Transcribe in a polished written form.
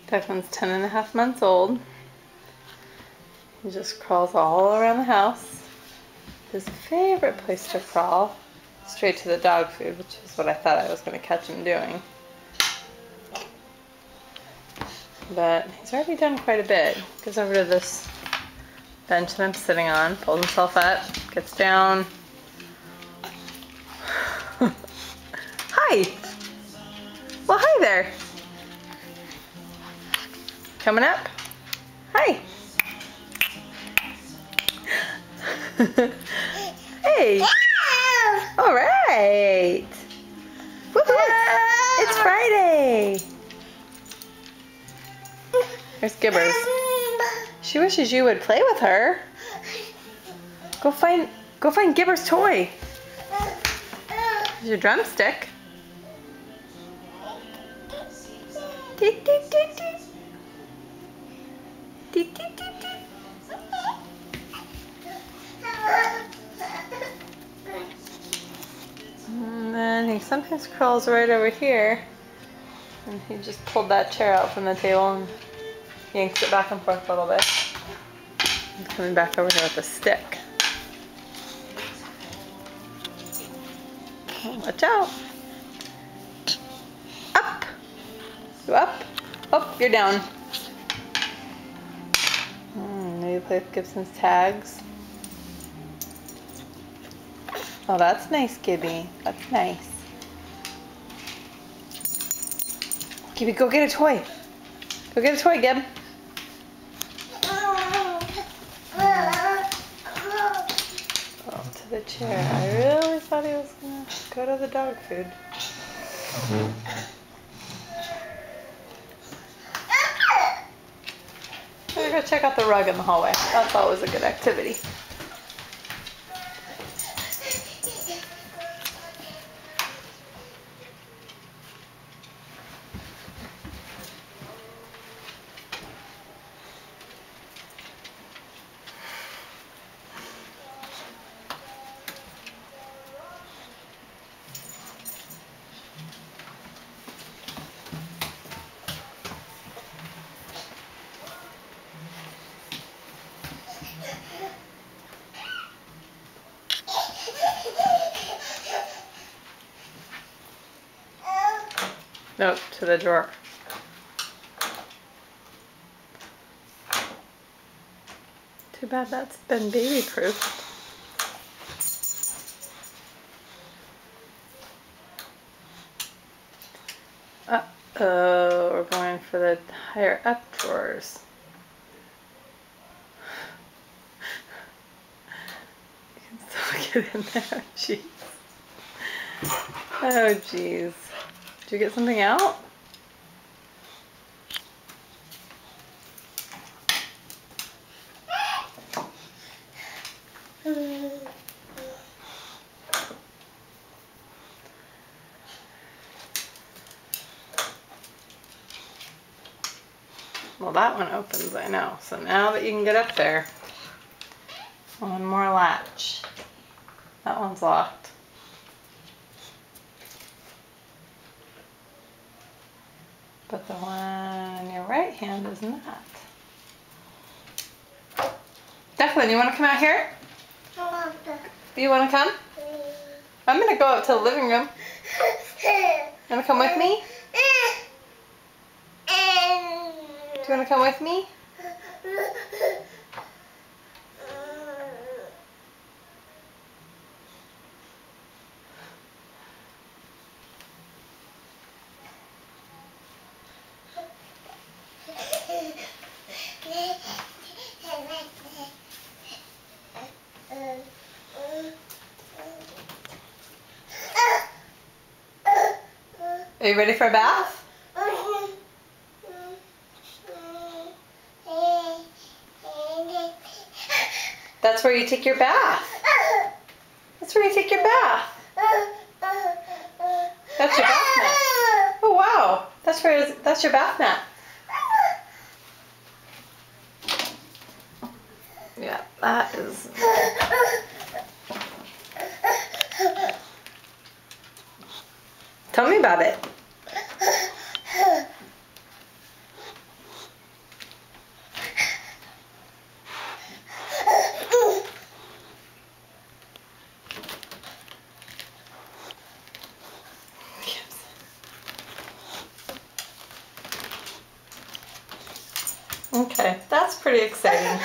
Declan's 10.5 months old. He just crawls all around the house. His favorite place to crawl, straight to the dog food, which is what I thought I was going to catch him doing. But he's already done quite a bit. Goes over to this bench that I'm sitting on, pulls himself up, gets down. Hi! Well, hi there! Coming up? Hi! Hey! Alright! Woohoo! It's Friday! There's Gibbers. She wishes you would play with her. Go find Gibber's toy. There's your drumstick. Deet, deet, deet, deet. Deet, deet, deet, deet. And then he sometimes crawls right over here. And he just pulled that chair out from the table and yanks it back and forth a little bit. He's coming back over here with a stick. Oh, watch out. Up. You up? Oh, you're down. Maybe play with Gibson's tags. Oh, that's nice, Gibby. That's nice. Gibby, go get a toy. Go get a toy, Gib. Oh, to the chair. I really thought he was going to go to the dog food. I'm going to go check out the rug in the hallway. That's always a good activity. Nope, to the drawer. Too bad that's been baby-proof. Uh-oh, we're going for the higher up drawers. You can still get in there, jeez. Oh, jeez. Did you get something out? Well, that one opens, I know. So now that you can get up there, one more latch. That one's locked. But the one in your right hand is not. Declan, you want to come out here? Do you want to come? I'm going to go out to the living room. You want to come with me? Do you want to come with me? Are you ready for a bath? That's where you take your bath. That's where you take your bath. That's your bath mat. Oh wow, that's your bath mat. Yeah, that is. Tell me about it. Okay, that's pretty exciting.